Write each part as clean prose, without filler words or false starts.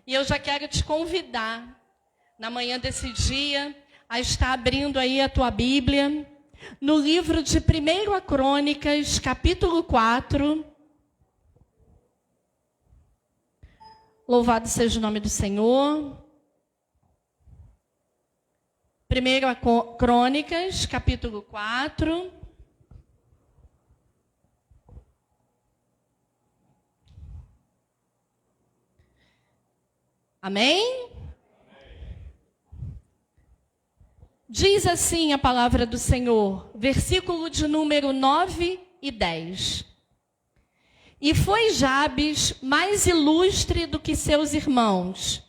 E eu já quero te convidar, na manhã desse dia, a estar abrindo aí a tua Bíblia, no livro de 1 Crônicas, capítulo 4. Louvado seja o nome do Senhor. 1 Crônicas, capítulo 4. Amém? Diz assim a palavra do Senhor, versículo de número 9 e 10. E foi Jabes mais ilustre do que seus irmãos,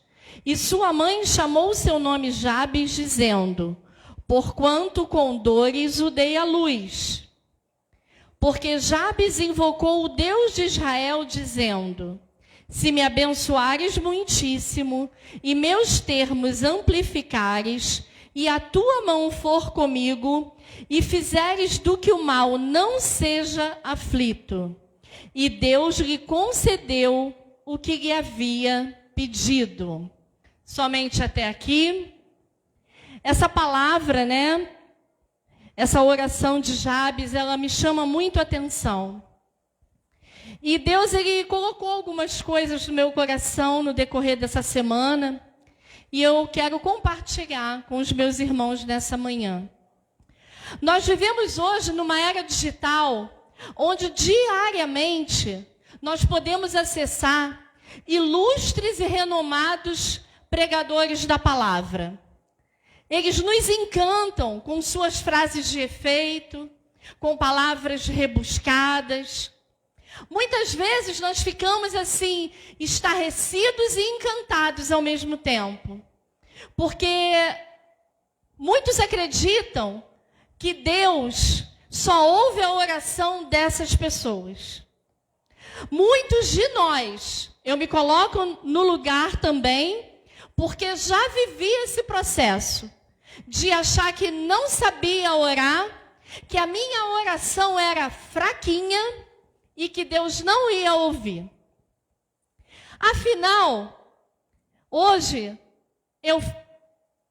e sua mãe chamou seu nome Jabes, dizendo, porquanto com dores o dei à luz. Porque Jabes invocou o Deus de Israel, dizendo, se me abençoares muitíssimo, e meus termos amplificares, e a tua mão for comigo, e fizeres do que o mal não seja aflito. E Deus lhe concedeu o que lhe havia pedido. Somente até aqui. Essa palavra, né? Essa oração de Jabes, ela me chama muito a atenção. E Deus, ele colocou algumas coisas no meu coração no decorrer dessa semana. E eu quero compartilhar com os meus irmãos nessa manhã. Nós vivemos hoje numa era digital, onde diariamente nós podemos acessar ilustres e renomados pregadores da palavra. Eles nos encantam com suas frases de efeito, com palavras rebuscadas. Muitas vezes nós ficamos assim, estarrecidos e encantados ao mesmo tempo. Porque muitos acreditam que Deus só ouve a oração dessas pessoas. Muitos de nós, eu me coloco no lugar também, porque já vivi esse processo de achar que não sabia orar, que a minha oração era fraquinha, e que Deus não ia ouvir. Afinal, hoje eu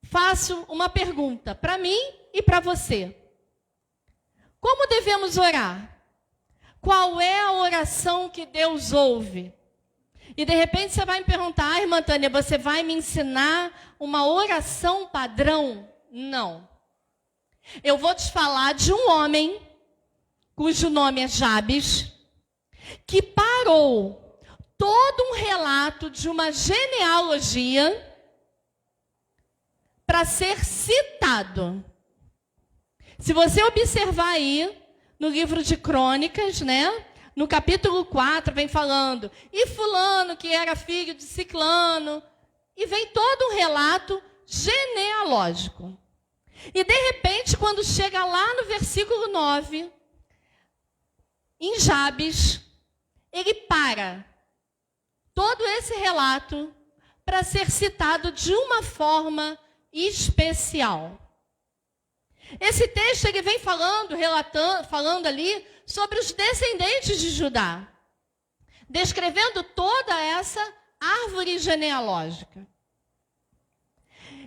faço uma pergunta para mim e para você. Como devemos orar? Qual é a oração que Deus ouve? E de repente você vai me perguntar, irmã Tânia, você vai me ensinar uma oração padrão? Não. Eu vou te falar de um homem, cujo nome é Jabes, que parou todo um relato de uma genealogia para ser citado. Se você observar aí no livro de Crônicas, né? No capítulo 4 vem falando, e fulano que era filho de ciclano, e vem todo um relato genealógico. E de repente, quando chega lá no versículo 9, em Jabes, ele para todo esse relato para ser citado de uma forma especial. Esse texto ele vem falando ali sobre os descendentes de Judá, descrevendo toda essa árvore genealógica.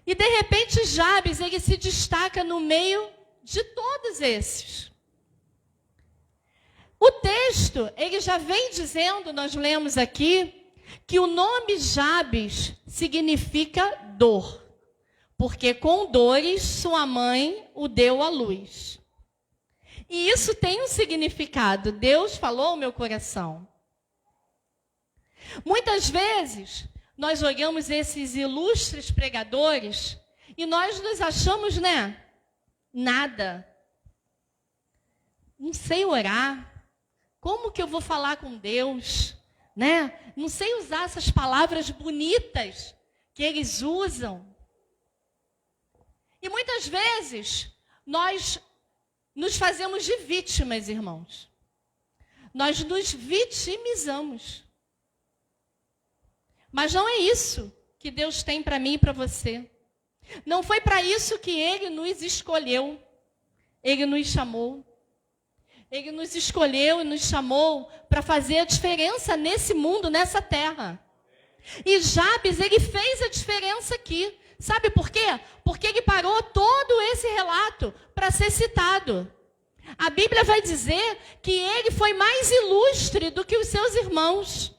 E de repente Jabes ele se destaca no meio de todos esses. O texto, ele já vem dizendo, nós lemos aqui, que o nome Jabes significa dor, porque com dores sua mãe o deu à luz. E isso tem um significado, Deus falou ao meu coração. Muitas vezes, nós olhamos esses ilustres pregadores e nós nos achamos, né, nada. Não sei orar. Como que eu vou falar com Deus, né? Não sei usar essas palavras bonitas que eles usam. E muitas vezes, nós nos fazemos de vítimas, irmãos. Nós nos vitimizamos. Mas não é isso que Deus tem para mim e para você. Não foi para isso que Ele nos escolheu. Ele nos chamou. Ele nos escolheu e nos chamou para fazer a diferença nesse mundo, nessa terra. E Jabes, ele fez a diferença aqui. Sabe por quê? Porque ele parou todo esse relato para ser citado. A Bíblia vai dizer que ele foi mais ilustre do que os seus irmãos.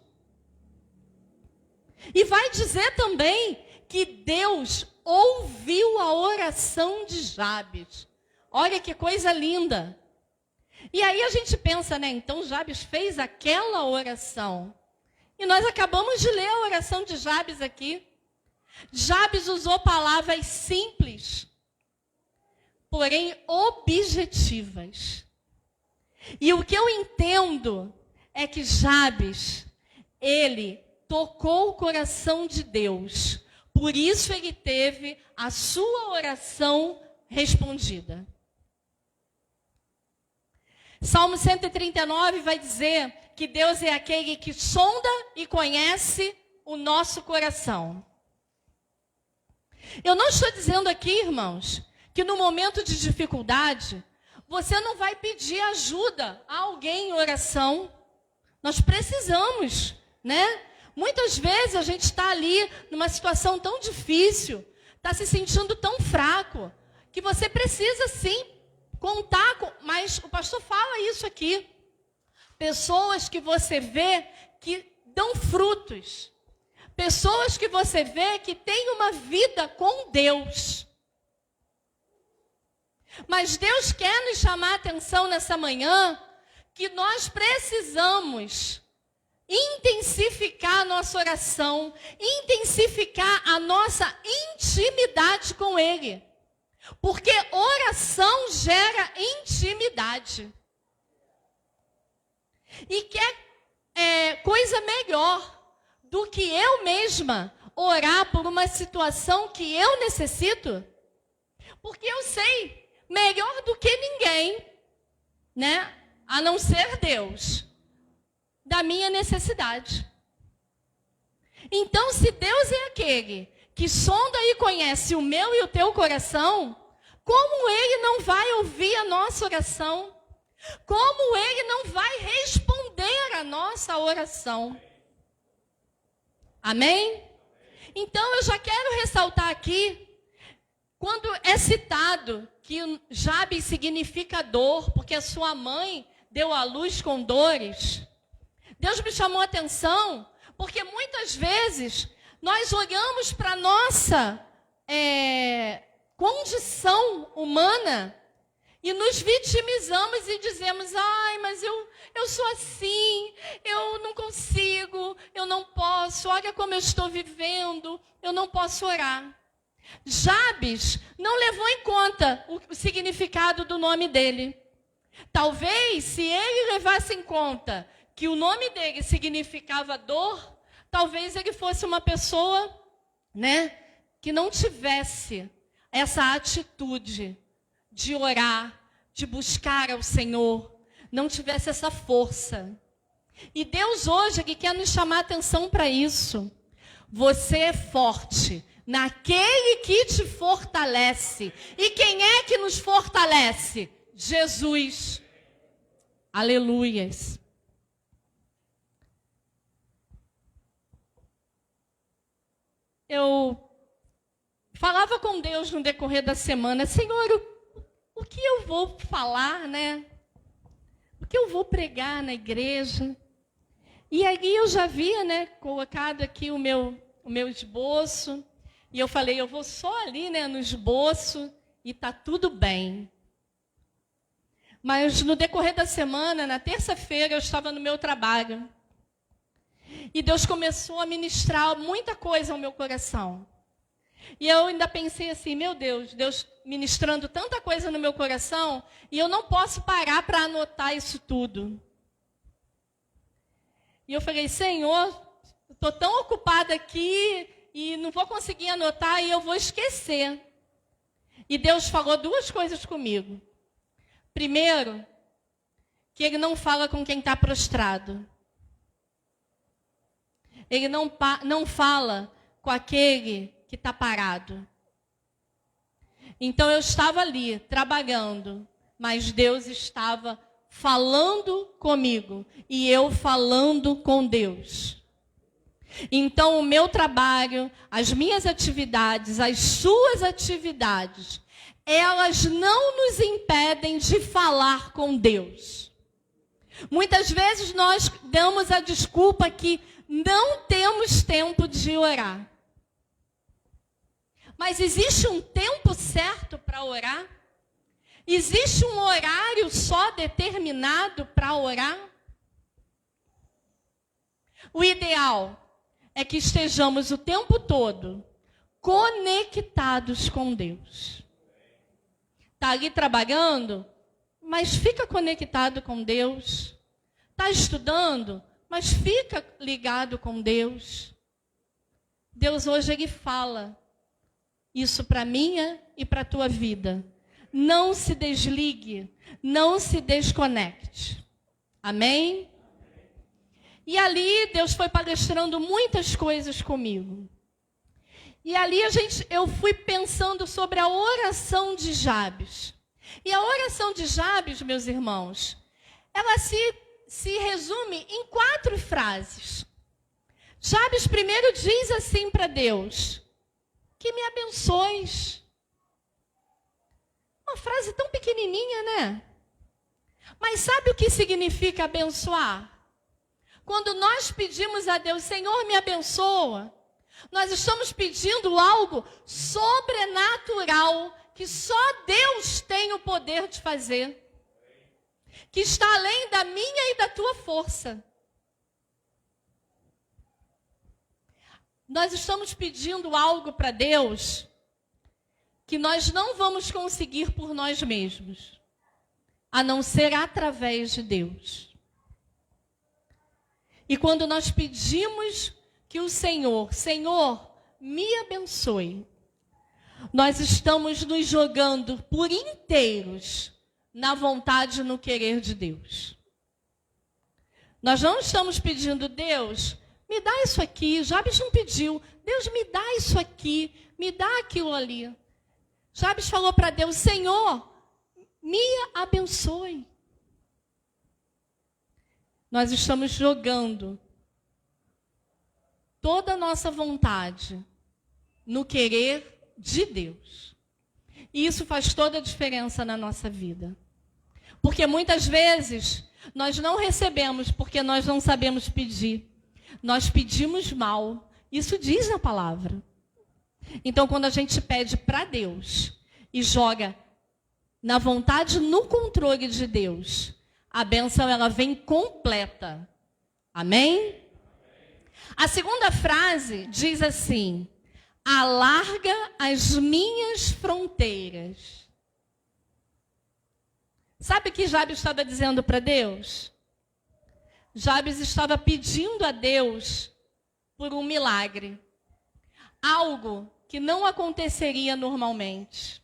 E vai dizer também que Deus ouviu a oração de Jabes. Olha que coisa linda. E aí a gente pensa, né? Então Jabes fez aquela oração. E nós acabamos de ler a oração de Jabes aqui. Jabes usou palavras simples, porém objetivas. E o que eu entendo é que Jabes, ele tocou o coração de Deus. Por isso ele teve a sua oração respondida. Salmo 139 vai dizer que Deus é aquele que sonda e conhece o nosso coração. Eu não estou dizendo aqui, irmãos, que no momento de dificuldade, você não vai pedir ajuda a alguém em oração. Nós precisamos, né? Muitas vezes a gente está ali numa situação tão difícil, está se sentindo tão fraco, que você precisa sim contar com... Mas o pastor fala isso aqui. Pessoas que você vê que dão frutos. Pessoas que você vê que têm uma vida com Deus. Mas Deus quer nos chamar a atenção nessa manhã que nós precisamos intensificar a nossa oração, intensificar a nossa intimidade com Ele. Porque oração gera intimidade. E quer coisa melhor do que eu mesma orar por uma situação que eu necessito? Porque eu sei, melhor do que ninguém, né? A não ser Deus, da minha necessidade. Então, se Deus é aquele que sonda e conhece o meu e o teu coração, como Ele não vai ouvir a nossa oração? Como Ele não vai responder a nossa oração? Amém? Então, eu já quero ressaltar aqui, quando é citado que Jabes significa dor, porque a sua mãe deu à luz com dores, Deus me chamou a atenção, porque muitas vezes nós olhamos para a nossa condição humana e nos vitimizamos e dizemos, ai, mas eu sou assim, eu não consigo, eu não posso, olha como eu estou vivendo, eu não posso orar. Jabes não levou em conta o significado do nome dele. Talvez, se ele levasse em conta que o nome dele significava dor, talvez ele fosse uma pessoa, né, que não tivesse essa atitude de orar, de buscar ao Senhor, não tivesse essa força. E Deus hoje aqui quer nos chamar a atenção para isso. Você é forte naquele que te fortalece. E quem é que nos fortalece? Jesus. Aleluias. Eu falava com Deus no decorrer da semana, Senhor, o que eu vou falar, né? O que eu vou pregar na igreja? E aí eu já havia, né, colocado aqui o meu esboço. E eu falei, eu vou só ali, né, no esboço e tá tudo bem. Mas no decorrer da semana, na terça-feira, eu estava no meu trabalho. E Deus começou a ministrar muita coisa ao meu coração. E eu ainda pensei assim, meu Deus, Deus ministrando tanta coisa no meu coração, e eu não posso parar para anotar isso tudo. E eu falei, Senhor, estou tão ocupada aqui, e não vou conseguir anotar, e eu vou esquecer. E Deus falou duas coisas comigo. Primeiro, que Ele não fala com quem está prostrado. Ele não fala com aquele que está parado. Então eu estava ali, trabalhando, mas Deus estava falando comigo, e eu falando com Deus. Então, o meu trabalho, as minhas atividades, as suas atividades, elas não nos impedem de falar com Deus. Muitas vezes nós damos a desculpa que não temos tempo de orar. Mas existe um tempo certo para orar? Existe um horário só determinado para orar? O ideal é que estejamos o tempo todo conectados com Deus. Está ali trabalhando, mas fica conectado com Deus. Está estudando, mas fica ligado com Deus. Deus hoje ele fala isso para a minha e para a tua vida. Não se desligue, não se desconecte. Amém? E ali Deus foi palestrando muitas coisas comigo. E ali eu fui pensando sobre a oração de Jabes. E a oração de Jabes, meus irmãos, ela se resume em 4 frases. Jabes primeiro diz assim para Deus: que me abençoes. Uma frase tão pequenininha, né? Mas sabe o que significa abençoar? Quando nós pedimos a Deus, Senhor, me abençoa, nós estamos pedindo algo sobrenatural, que só Deus tem o poder de fazer, que está além da minha e da tua força. Nós estamos pedindo algo para Deus que nós não vamos conseguir por nós mesmos, a não ser através de Deus. E quando nós pedimos que o Senhor, me abençoe, nós estamos nos jogando por inteiros na vontade e no querer de Deus. Nós não estamos pedindo, Deus, me dá isso aqui. Jabes não pediu, Deus, me dá isso aqui, me dá aquilo ali. Jabes falou para Deus, Senhor, me abençoe. Nós estamos jogando toda a nossa vontade no querer de Deus. E isso faz toda a diferença na nossa vida. Porque muitas vezes nós não recebemos porque nós não sabemos pedir. Nós pedimos mal. Isso diz na palavra. Então, quando a gente pede para Deus e joga na vontade, no controle de Deus, a bênção ela vem completa. Amém? A segunda frase diz assim: alarga as minhas fronteiras. Sabe o que Jabes estava dizendo para Deus? Jabes estava pedindo a Deus por um milagre. Algo que não aconteceria normalmente.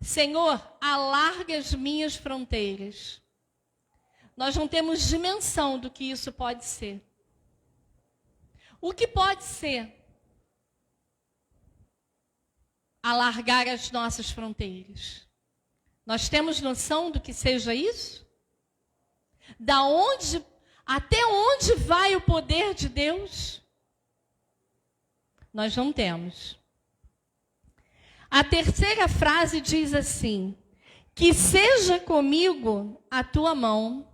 Senhor, alarga as minhas fronteiras. Nós não temos dimensão do que isso pode ser. O que pode ser alargar as nossas fronteiras? Nós temos noção do que seja isso? Até onde vai o poder de Deus? Nós não temos. A terceira frase diz assim: que seja comigo a tua mão.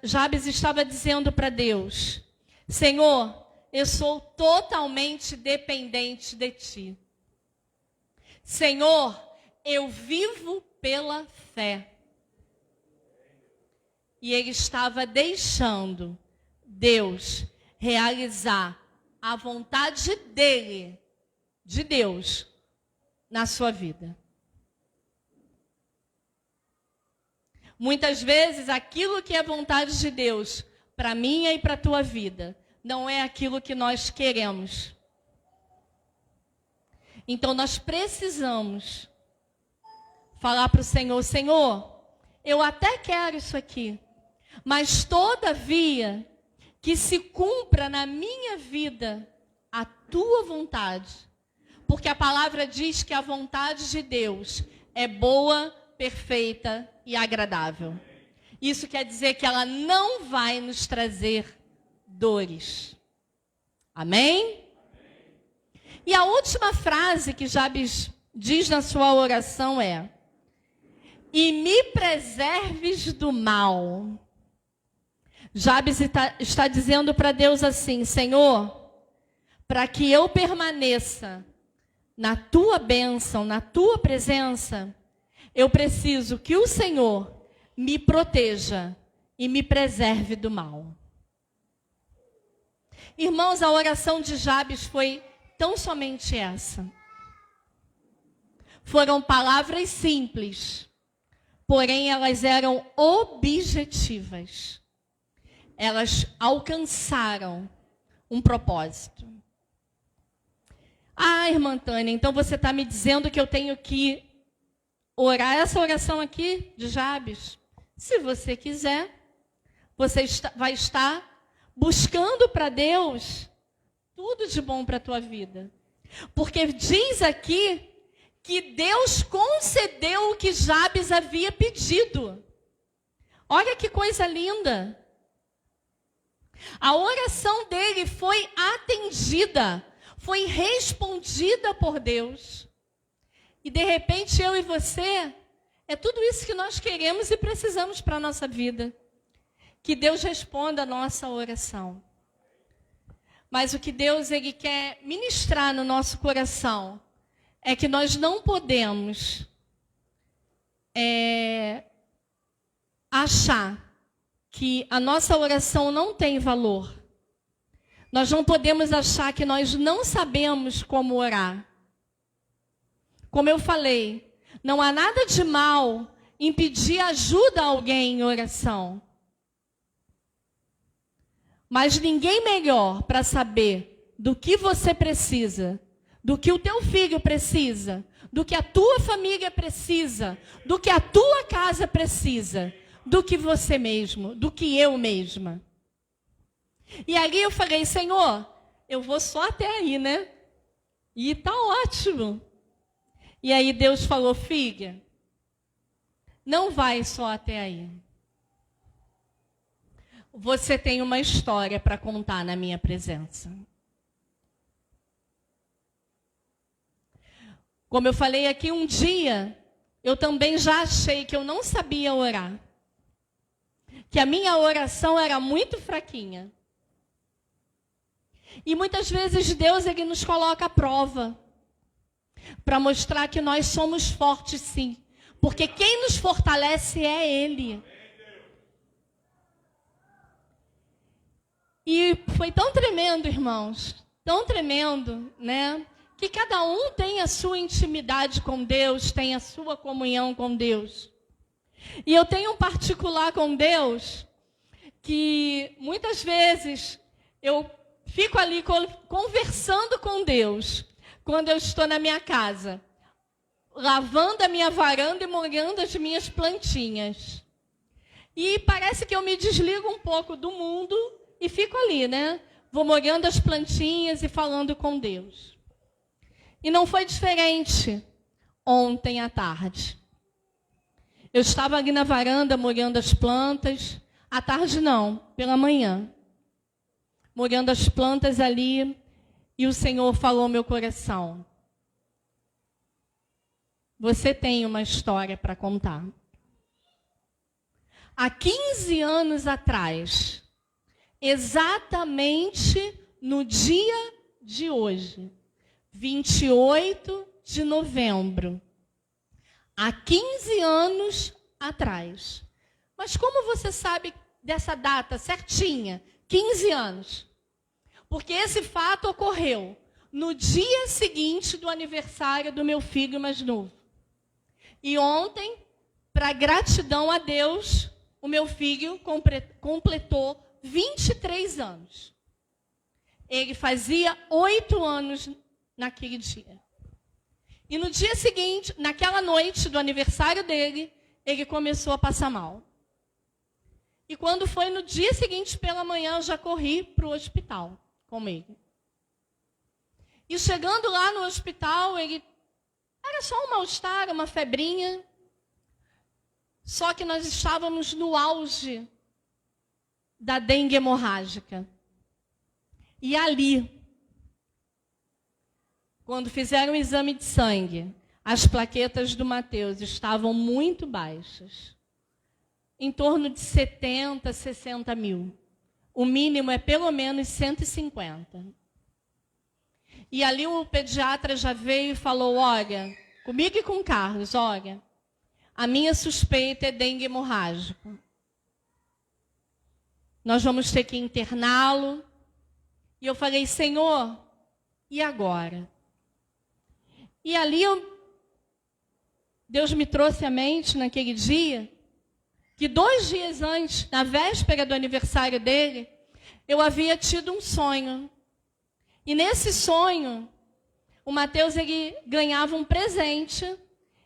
Jabes estava dizendo para Deus: Senhor, eu sou totalmente dependente de ti. Senhor, eu vivo pela fé. E ele estava deixando Deus realizar a vontade dele, de Deus, na sua vida. Muitas vezes, aquilo que é vontade de Deus para a minha e para a tua vida, não é aquilo que nós queremos. Então, nós precisamos falar para o Senhor: Senhor, eu até quero isso aqui, mas todavia que se cumpra na minha vida a tua vontade. Porque a palavra diz que a vontade de Deus é boa, perfeita e agradável. Isso quer dizer que ela não vai nos trazer dores. Amém? E a última frase que Jabes diz na sua oração é: e me preserves do mal. Jabes está dizendo para Deus assim: Senhor, para que eu permaneça na tua bênção, na tua presença, eu preciso que o Senhor me proteja e me preserve do mal. Irmãos, a oração de Jabes foi tão somente essa. Foram palavras simples, porém elas eram objetivas. Elas alcançaram um propósito. Ah, irmã Tânia, então você está me dizendo que eu tenho que orar essa oração aqui de Jabes? Se você quiser, você vai estar buscando para Deus tudo de bom para a tua vida. Porque diz aqui que Deus concedeu o que Jabes havia pedido. Olha que coisa linda. A oração dele foi atendida, foi respondida por Deus. E de repente eu e você, é tudo isso que nós queremos e precisamos para a nossa vida. Que Deus responda a nossa oração. Mas o que Deus ele quer ministrar no nosso coração é que nós não podemos achar que a nossa oração não tem valor. Nós não podemos achar que nós não sabemos como orar. Como eu falei, não há nada de mal em pedir ajuda a alguém em oração. Mas ninguém melhor para saber do que você precisa, do que o teu filho precisa, do que a tua família precisa, do que a tua casa precisa, do que você mesmo, do que eu mesma. E ali eu falei: Senhor, eu vou só até aí, né? E tá ótimo. E aí Deus falou: filha, não vai só até aí. Você tem uma história para contar na minha presença. Como eu falei aqui, um dia, eu também já achei que eu não sabia orar. Que a minha oração era muito fraquinha. E muitas vezes Deus ele nos coloca à prova. Para mostrar que nós somos fortes, sim. Porque quem nos fortalece é Ele. E foi tão tremendo, irmãos, tão tremendo, né? Que cada um tem a sua intimidade com Deus, tem a sua comunhão com Deus. E eu tenho um particular com Deus, que muitas vezes eu fico ali conversando com Deus, quando eu estou na minha casa, lavando a minha varanda e molhando as minhas plantinhas. E parece que eu me desligo um pouco do mundo e fico ali, né? Vou molhando as plantinhas e falando com Deus. E não foi diferente ontem à tarde. Eu estava ali na varanda molhando as plantas. À tarde não, pela manhã. Molhando as plantas ali. E o Senhor falou ao meu coração: você tem uma história para contar. Há 15 anos atrás, exatamente no dia de hoje, 28 de novembro, há 15 anos atrás. Mas como você sabe dessa data certinha? 15 anos. Porque esse fato ocorreu no dia seguinte do aniversário do meu filho mais novo. E ontem, para gratidão a Deus, o meu filho completou 23 anos. Ele fazia 8 anos naquele dia. E no dia seguinte, naquela noite do aniversário dele, ele começou a passar mal. E quando foi no dia seguinte pela manhã, eu já corri para o hospital com ele. E chegando lá no hospital, ele era só um mal-estar, uma febrinha. Só que nós estávamos no auge da dengue hemorrágica. E ali, quando fizeram o exame de sangue, as plaquetas do Mateus estavam muito baixas. Em torno de 70, 60 mil. O mínimo é pelo menos 150. E ali o pediatra já veio e falou, olha, comigo e com o Carlos, olha, a minha suspeita é dengue hemorrágico. Nós vamos ter que interná-lo. E eu falei, Senhor, e agora? E ali Deus me trouxe à mente naquele dia, que 2 dias antes, na véspera do aniversário dele, eu havia tido um sonho. E nesse sonho, o Mateus ele ganhava um presente,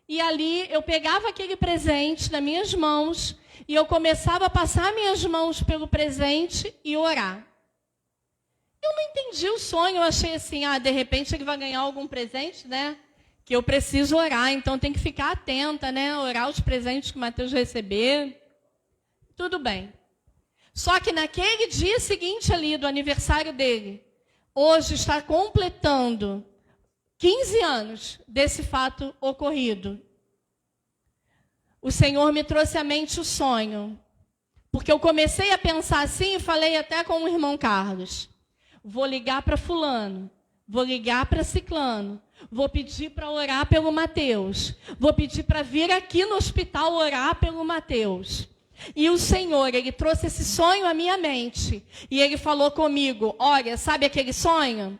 e ali eu pegava aquele presente nas minhas mãos, e eu começava a passar minhas mãos pelo presente e orar. Eu não entendi o sonho, eu achei assim, de repente ele vai ganhar algum presente, né? Que eu preciso orar, então tem que ficar atenta, né? Orar os presentes que o Mateus receber. Tudo bem. Só que naquele dia seguinte ali, do aniversário dele, hoje está completando 15 anos desse fato ocorrido. O Senhor me trouxe à mente o sonho. Porque eu comecei a pensar assim e falei até com o irmão Carlos. Vou ligar para fulano, vou ligar para ciclano, vou pedir para orar pelo Mateus, vou pedir para vir aqui no hospital orar pelo Mateus. E o Senhor, ele trouxe esse sonho à minha mente. E ele falou comigo, olha, sabe aquele sonho?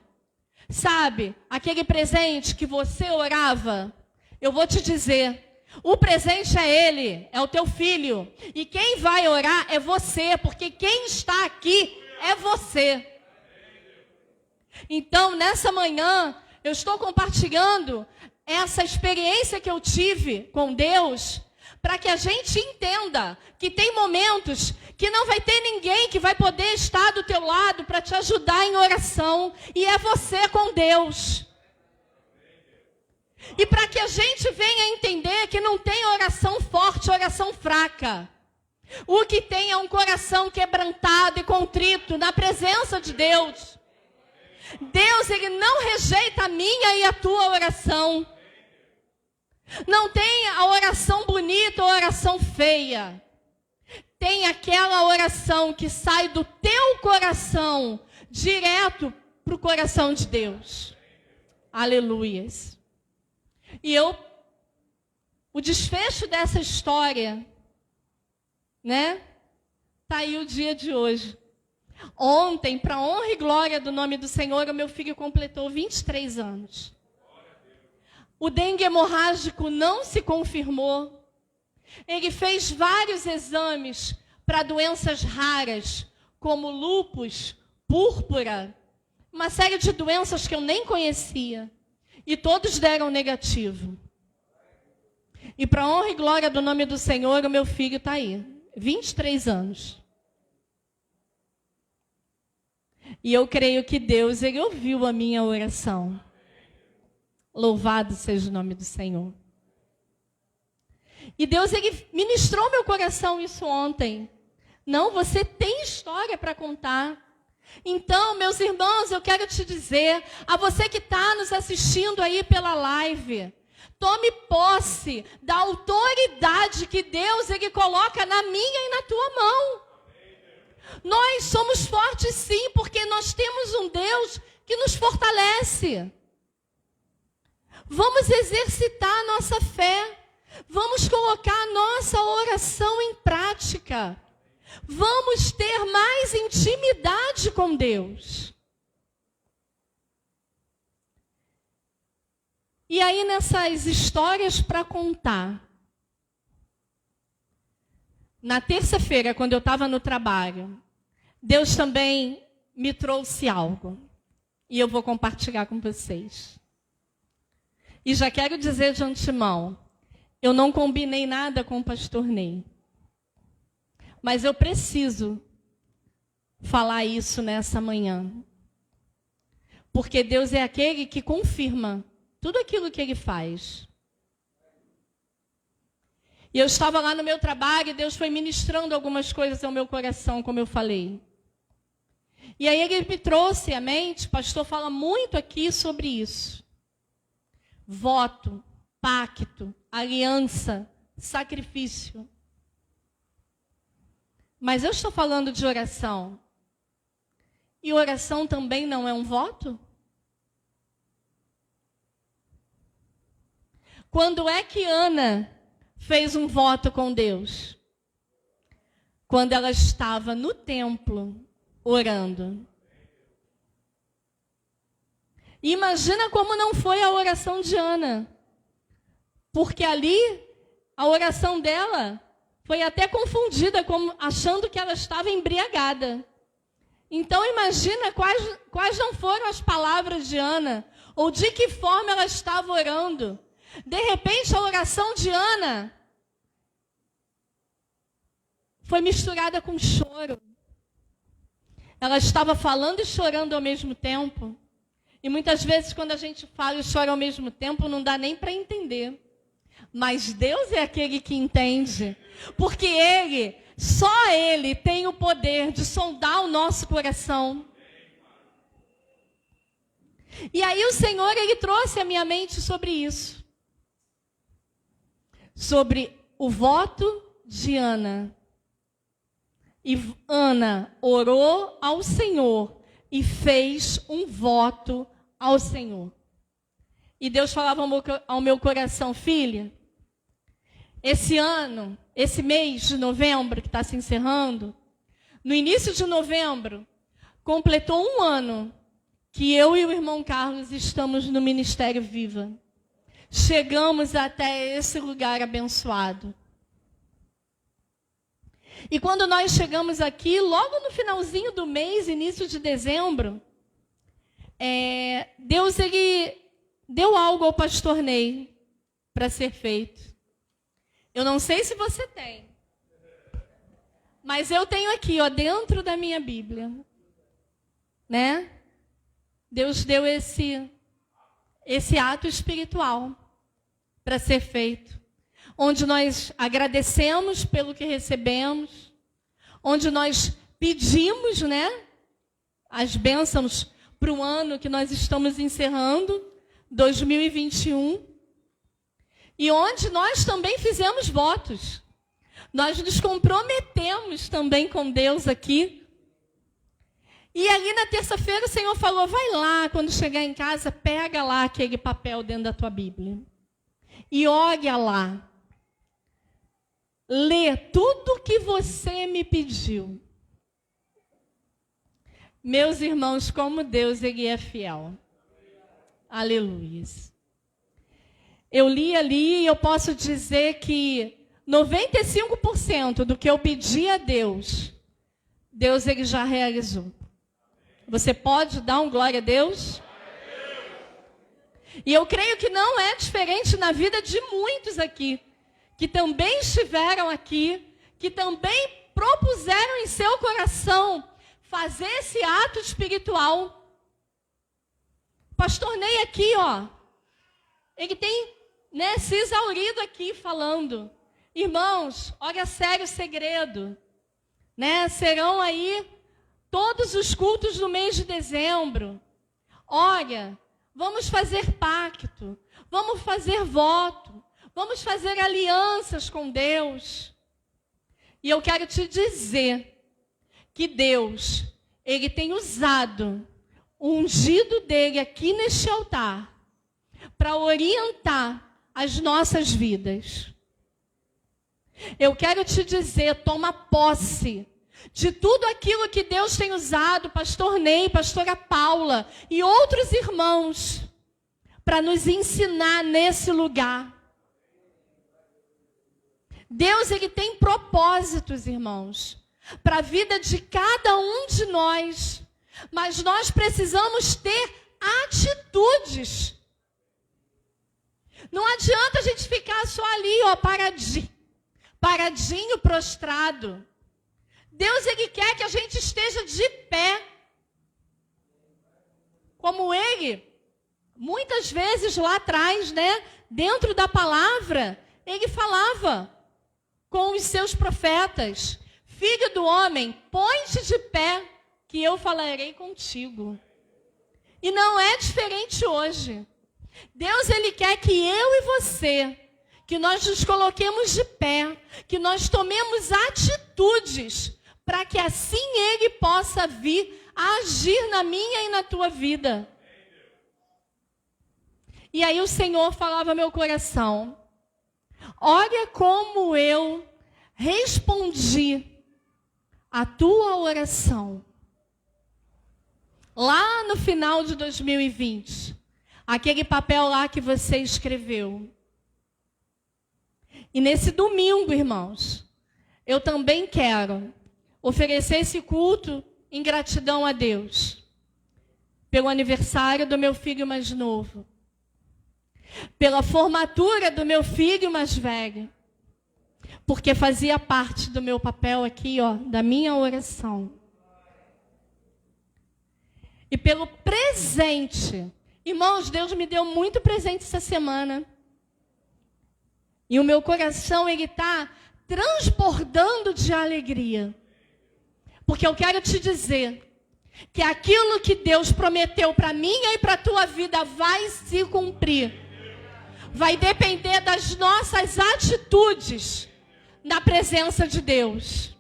Sabe, aquele presente que você orava? Eu vou te dizer, o presente é ele, é o teu filho. E quem vai orar é você, porque quem está aqui é você. Então, nessa manhã, eu estou compartilhando essa experiência que eu tive com Deus, para que a gente entenda que tem momentos que não vai ter ninguém que vai poder estar do teu lado para te ajudar em oração, e é você com Deus. E para que a gente venha entender que não tem oração forte, oração fraca. O que tem é um coração quebrantado e contrito na presença de Deus. Deus, ele não rejeita a minha e a tua oração. Não tem a oração bonita ou a oração feia. Tem aquela oração que sai do teu coração, direto para o coração de Deus. Aleluias. E o desfecho dessa história, né? Tá aí o dia de hoje. Ontem, para honra e glória do nome do Senhor, o meu filho completou 23 anos. O dengue hemorrágico não se confirmou. Ele fez vários exames para doenças raras, como lúpus, púrpura, uma série de doenças que eu nem conhecia. E todos deram negativo. E para honra e glória do nome do Senhor, o meu filho está aí, 23 anos. E eu creio que Deus, ele ouviu a minha oração. Louvado seja o nome do Senhor. E Deus, ele ministrou meu coração isso ontem. Não, você tem história para contar. Então, meus irmãos, eu quero te dizer, a você que está nos assistindo aí pela live, tome posse da autoridade que Deus, ele coloca na minha e na tua mão. Nós somos fortes sim, porque nós temos um Deus que nos fortalece. Vamos exercitar a nossa fé. Vamos colocar a nossa oração em prática. Vamos ter mais intimidade com Deus. E aí, nessas histórias para contar, na terça-feira, quando eu estava no trabalho, Deus também me trouxe algo. E eu vou compartilhar com vocês. E já quero dizer de antemão, eu não combinei nada com o pastor Ney. Mas eu preciso falar isso nessa manhã. Porque Deus é aquele que confirma tudo aquilo que ele faz. E eu estava lá no meu trabalho e Deus foi ministrando algumas coisas ao meu coração, como eu falei. E aí ele me trouxe à mente, o pastor fala muito aqui sobre isso. voto, pacto, aliança, sacrifício. Mas eu estou falando de oração. E oração também não é um voto? Quando é que Ana fez um voto com Deus? Quando ela estava no templo, orando. Imagina como não foi a oração de Ana. Porque ali, a oração dela foi até confundida, como achando que ela estava embriagada. Então imagina quais não foram as palavras de Ana, ou de que forma ela estava orando. De repente a oração de Ana foi misturada com choro. Ela estava falando e chorando ao mesmo tempo. E muitas vezes quando a gente fala e chora ao mesmo tempo, não dá nem para entender. Mas Deus é aquele que entende. Porque só Ele tem o poder de sondar o nosso coração. E aí o Senhor, Ele trouxe à minha mente sobre isso. Sobre o voto de Ana. E Ana orou ao Senhor e fez um voto ao Senhor. E Deus falava ao meu coração, filha, esse ano, esse mês de novembro que está se encerrando, no início de novembro, completou um ano que eu e o irmão Carlos estamos no Ministério Viva. Chegamos até esse lugar abençoado. E quando nós chegamos aqui, logo no finalzinho do mês, início de dezembro, Deus ele deu algo ao pastor Ney para ser feito. Eu não sei se você tem, mas eu tenho aqui, ó, dentro da minha Bíblia, né? Deus deu esse ato espiritual para ser feito, onde nós agradecemos pelo que recebemos, onde nós pedimos, né, as bênçãos para o ano que nós estamos encerrando, 2021, e onde nós também fizemos votos. Nós nos comprometemos também com Deus aqui. E ali na terça-feira o Senhor falou, vai lá, quando chegar em casa, pega lá aquele papel dentro da tua Bíblia. E olha lá. Lê tudo que você me pediu. Meus irmãos, como Deus ele é fiel. Aleluia. Eu li ali e eu posso dizer que 95% do que eu pedi a Deus, Deus ele já realizou. Você pode dar um glória a Deus? E eu creio que não é diferente na vida de muitos aqui, que também estiveram aqui, que também propuseram em seu coração fazer esse ato espiritual. O pastor Ney aqui, ó, ele tem, né, se exaurido aqui falando. Irmãos, olha sério o segredo, né? Serão aí todos os cultos do mês de dezembro. Olha, vamos fazer pacto, vamos fazer voto, vamos fazer alianças com Deus. E eu quero te dizer que Deus, ele tem usado o ungido dele aqui neste altar para orientar as nossas vidas. Eu quero te dizer, toma posse de tudo aquilo que Deus tem usado, pastor Ney, pastora Paula e outros irmãos, para nos ensinar nesse lugar. Deus, ele tem propósitos, irmãos, para a vida de cada um de nós, mas nós precisamos ter atitudes. Não adianta a gente ficar só ali, ó, paradinho, prostrado. Deus, ele quer que a gente esteja de pé. Como ele, muitas vezes lá atrás, né, dentro da palavra, ele falava com os seus profetas, filho do homem, põe-te de pé, que eu falarei contigo. E não é diferente hoje. Deus, Ele quer que eu e você, que nós nos coloquemos de pé, que nós tomemos atitudes, para que assim Ele possa vir a agir na minha e na tua vida. E aí o Senhor falava ao meu coração, olha como eu respondi a tua oração. Lá no final de 2020, aquele papel lá que você escreveu. E nesse domingo, irmãos, eu também quero oferecer esse culto em gratidão a Deus, pelo aniversário do meu filho mais novo, pela formatura do meu filho mais velho, porque fazia parte do meu papel aqui, ó, da minha oração. E pelo presente. Irmãos, Deus me deu muito presente essa semana. E o meu coração, ele está transbordando de alegria. Porque eu quero te dizer que aquilo que Deus prometeu para mim e para a tua vida vai se cumprir. Vai depender das nossas atitudes na presença de Deus.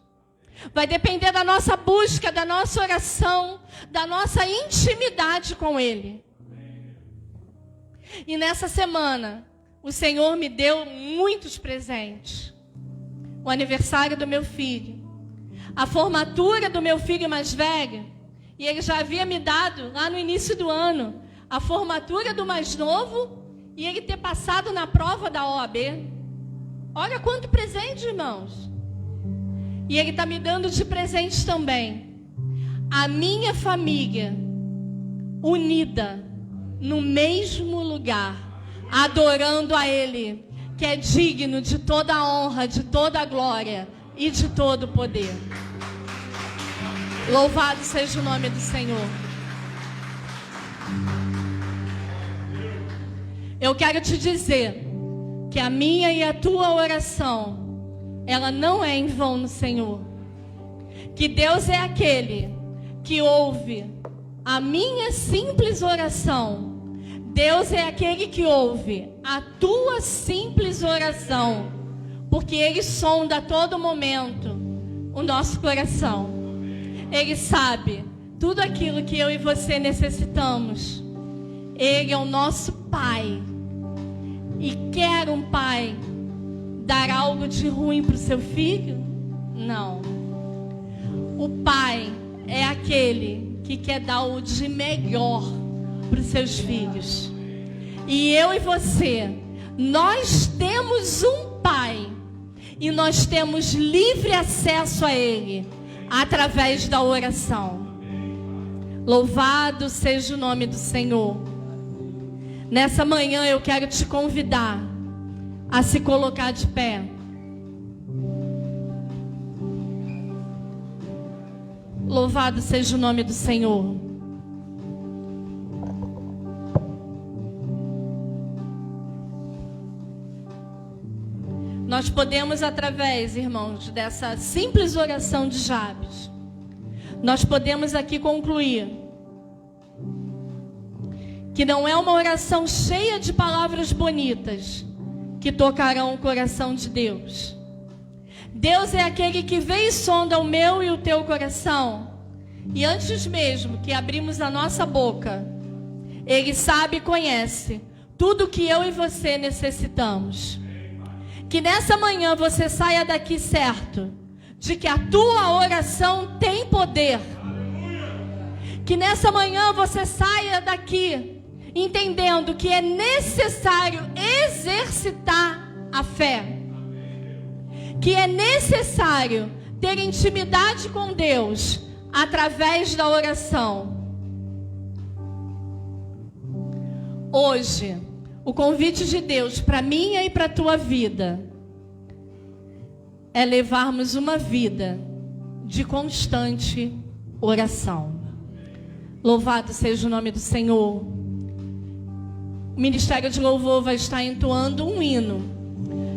Vai depender da nossa busca, da nossa oração, da nossa intimidade com Ele. E nessa semana, o Senhor me deu muitos presentes. O aniversário do meu filho, a formatura do meu filho mais velho, e ele já havia me dado, lá no início do ano, a formatura do mais novo e ele ter passado na prova da OAB. Olha quanto presente, irmãos. E Ele está me dando de presente também a minha família unida no mesmo lugar, adorando a Ele, que é digno de toda a honra, de toda a glória e de todo o poder. Louvado seja o nome do Senhor. Eu quero te dizer que a minha e a tua oração, ela não é em vão no Senhor. Que Deus é aquele que ouve a minha simples oração. Deus é aquele que ouve a tua simples oração. Porque Ele sonda a todo momento o nosso coração. Ele sabe tudo aquilo que eu e você necessitamos. Ele é o nosso Pai. E quer um pai dar algo de ruim para o seu filho? Não. O pai é aquele que quer dar o de melhor para os seus filhos. E eu e você, nós temos um pai. E nós temos livre acesso a Ele, através da oração. Louvado seja o nome do Senhor. Nessa manhã eu quero te convidar a se colocar de pé. Louvado seja o nome do Senhor. Nós podemos, através, irmãos, dessa simples oração de Jabes, nós podemos aqui concluir que não é uma oração cheia de palavras bonitas que tocarão o coração de Deus. Deus é aquele que vê e sonda o meu e o teu coração. E antes mesmo que abrimos a nossa boca, Ele sabe e conhece tudo que eu e você necessitamos. Que nessa manhã você saia daqui certo de que a tua oração tem poder. Que nessa manhã você saia daqui entendendo que é necessário exercitar a fé. Que é necessário ter intimidade com Deus através da oração. Hoje, o convite de Deus para minha e para a tua vida é levarmos uma vida de constante oração. Louvado seja o nome do Senhor. O Ministério de Louvor vai estar entoando um hino.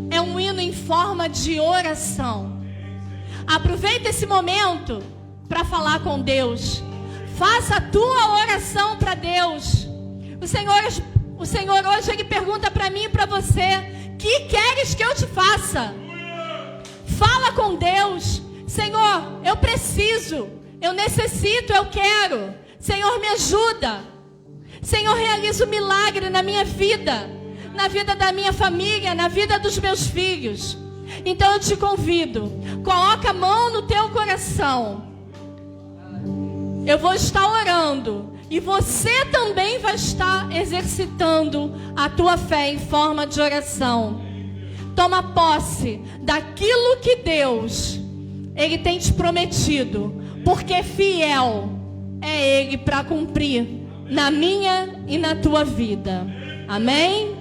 É um hino em forma de oração. Aproveita esse momento para falar com Deus. Faça a tua oração para Deus. O Senhor O Senhor hoje, Ele pergunta para mim e para você: que queres que eu te faça? Fala com Deus. Senhor, eu preciso, eu necessito, eu quero. Senhor, me ajuda. Senhor, realiza um milagre na minha vida, na vida da minha família, na vida dos meus filhos. Então eu te convido, coloca a mão no teu coração. Eu vou estar orando e você também vai estar exercitando a tua fé em forma de oração. Toma posse daquilo que Deus, Ele tem te prometido, porque fiel é Ele para cumprir na minha e na tua vida. Amém?